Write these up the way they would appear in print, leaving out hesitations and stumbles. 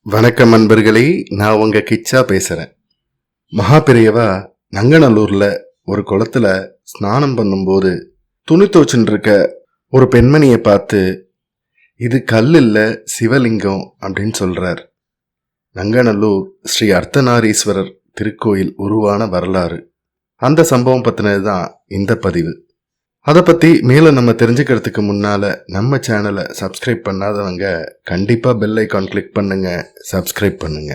வணக்கம் நண்பர்களே, நான் உங்க கிச்சா பேசுறேன். மகாபெரியவா நங்கநல்லூர்ல ஒரு குளத்துல ஸ்நானம் பண்ணும்போது துணி துவச்சுட்டு இருக்க ஒரு பெண்மணியை பார்த்து, இது கல் இல்ல சிவலிங்கம் அப்படின்னு சொல்றார். நங்கநல்லூர் ஸ்ரீ அர்த்தநாரீஸ்வரர் திருக்கோயில் உருவான வரலாறு, அந்த சம்பவம் பத்தினதுதான் இந்த பதிவு. அதை பத்தி மேலும் நம்ம தெரிஞ்சுக்கிறதுக்கு முன்னால நம்ம சேனலை சப்ஸ்கிரைப் பண்ணாதவங்க கண்டிப்பா பெல் ஐக்கான் கிளிக் பண்ணுங்க, சப்ஸ்கிரைப் பண்ணுங்க.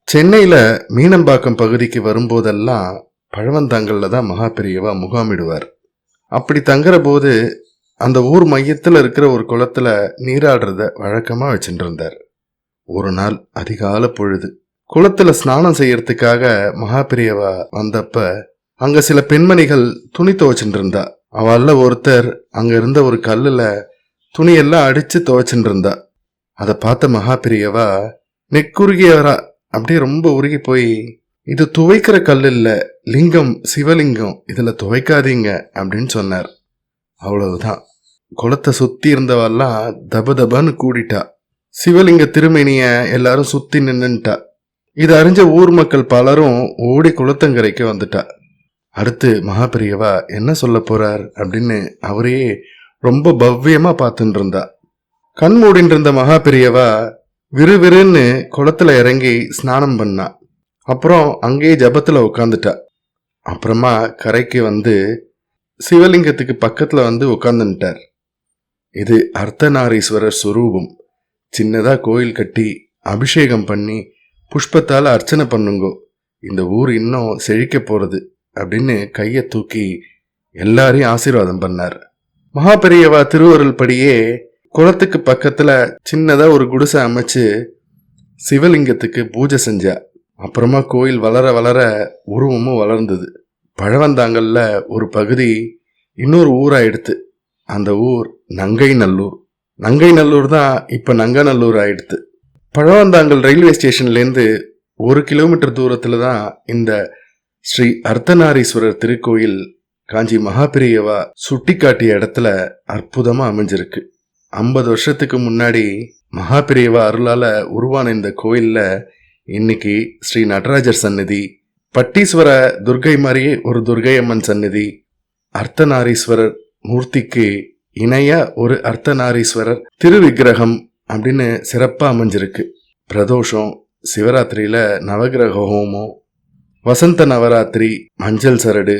சென்னையில மீனம்பாக்கம் பகுதிக்கு வரும்போதெல்லாம் பழவந்தாங்கல்ல தான் மகாபெரியவா முகாமிடுவார். அப்படி தங்குற போது அந்த ஊர் மையத்துல இருக்கிற ஒரு குளத்துல நீராடுறத வழக்கமா வச்சுட்டு இருந்தார். ஒரு நாள் அதிகால பொழுது குளத்துல ஸ்நானம் செய்யறதுக்காக மகாபெரியவா வந்தப்ப அங்க சில பெண்மணிகள் துணி துவைச்சுட்டு இருந்தா. அவள்ல ஒருத்தர் அங்க இருந்த ஒரு கல்லுல துணியெல்லாம் அடிச்சு துவைச்சுட்டு இருந்தா. அதை பார்த்த மகாபெரியவா நெக்குருகியவரா அப்படியே ரொம்ப உருகி போய், இது துவைக்கிற கல் இல்ல, லிங்கம், சிவலிங்கம், இதுல துவைக்காதீங்க அப்படின்னு சொன்னார். அவ்வளவுதான், குளத்தை சுத்தி இருந்தவெல்லாம் தப தபான்னு கூடிட்டா. சிவலிங்க திருமேனிய எல்லாரும் சுத்தி நின்னுட்டா. இது அறிஞ்ச ஊர் மக்கள் பலரும் ஓடி குளத்தங்கரைக்கு வந்துட்டா. அடுத்து மகாபெரியவா என்ன சொல்ல போறார் அப்படின்னு அவரே ரொம்ப பவ்யமா பார்த்துட்டு இருந்தா. கண் மூடிட்டு இருந்த மகாபெரியவா விறுவிறுன்னு குளத்துல இறங்கி ஸ்நானம் பண்ணா. அப்புறம் அங்கேயே ஜபத்துல உட்காந்துட்டா. அப்புறமா கரைக்கு வந்து சிவலிங்கத்துக்கு பக்கத்துல வந்து உட்காந்துட்டார். இது அர்த்தநாரீஸ்வரர் சுரூபம். சின்னதா கோயில் கட்டி அபிஷேகம் பண்ணி புஷ்பத்தால அர்ச்சனை பண்ணுங்கோ, இந்த ஊர் இன்னும் செழிக்க போறது அப்படின்னு கையை தூக்கி எல்லாரையும் ஆசீர்வாதம் பண்ணார். மகாபெரியவா திருவருள் படியே குளத்துக்கு பக்கத்துல சின்னதா ஒரு குடிசை அமைச்சு சிவலிங்கத்துக்கு பூஜை செஞ்சா. அப்புறமா கோயில் வளர வளர உருவமும் வளர்ந்தது. பழவந்தாங்கல்ல ஒரு பகுதி இன்னொரு ஊராயிடுத்து. அந்த ஊர் நங்கைநல்லூர். நங்கைநல்லூர் தான் இப்ப நங்கநல்லூர் ஆயிடுத்து. பழவந்தாங்கல் ரயில்வே ஸ்டேஷன்லேருந்து 1 கிலோமீட்டர் தூரத்துல தான் இந்த ஸ்ரீ அர்த்தநாரீஸ்வரர் திருக்கோயில் காஞ்சி மகாபெரியவா சுட்டி காட்டிய இடத்துல அற்புதமா அமைஞ்சிருக்கு. 50 வருஷத்துக்கு முன்னாடி மகாபெரியவா அருளால உருவான இந்த கோயில்ல இன்னைக்கு ஸ்ரீ நடராஜர் சந்நிதி, பட்டீஸ்வர துர்கை மாதிரியே ஒரு துர்கை அம்மன் சந்நிதி, அர்த்தநாரீஸ்வரர் மூர்த்திக்கு இணையா ஒரு அர்த்தநாரீஸ்வரர் திருவிக்கிரகம் அப்படின்னு சிறப்பா அமைஞ்சிருக்கு. பிரதோஷம், சிவராத்திரியில நவகிரக ஹோமம், வசந்த நவராத்திரி, மஞ்சள் சரடு,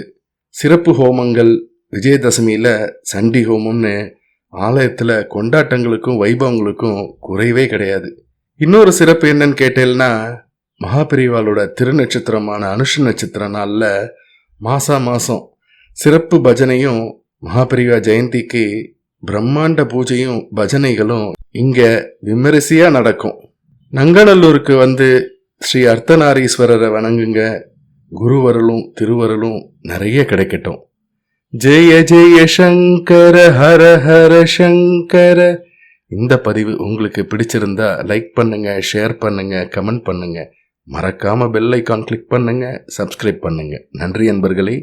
சிறப்பு ஹோமங்கள், விஜயதசமியில சண்டி ஹோமம்னு ஆலயத்துல கொண்டாட்டங்களுக்கும் வைபவங்களுக்கும் குறைவே கிடையாது. இன்னொரு சிறப்பு என்னன்னு கேட்டேன்னா, மகாபெரிவாளோட திருநட்சத்திரமான அனுஷ நட்சத்திர நாள்ல மாசம் சிறப்பு பஜனையும், மகாபெரிவா ஜெயந்திக்கு பிரம்மாண்ட பூஜையும் பஜனைகளும் இங்க விமரிசையா நடக்கும். நங்கநல்லூருக்கு வந்து ஸ்ரீ அர்த்தநாரீஸ்வரரை வணங்குங்க. குருவருளும் திருவருளும் நிறைய கிடைக்கட்டும். ஜெய ஜெய சங்கர ஹர ஹர சங்கர. இந்த பதிவு உங்களுக்கு பிடிச்சிருந்தா லைக் பண்ணுங்க, ஷேர் பண்ணுங்க, கமெண்ட் பண்ணுங்க. மறக்காம பெல் ஐக்கான் கிளிக் பண்ணுங்க, சப்ஸ்கிரைப் பண்ணுங்க. நன்றி நண்பர்களே.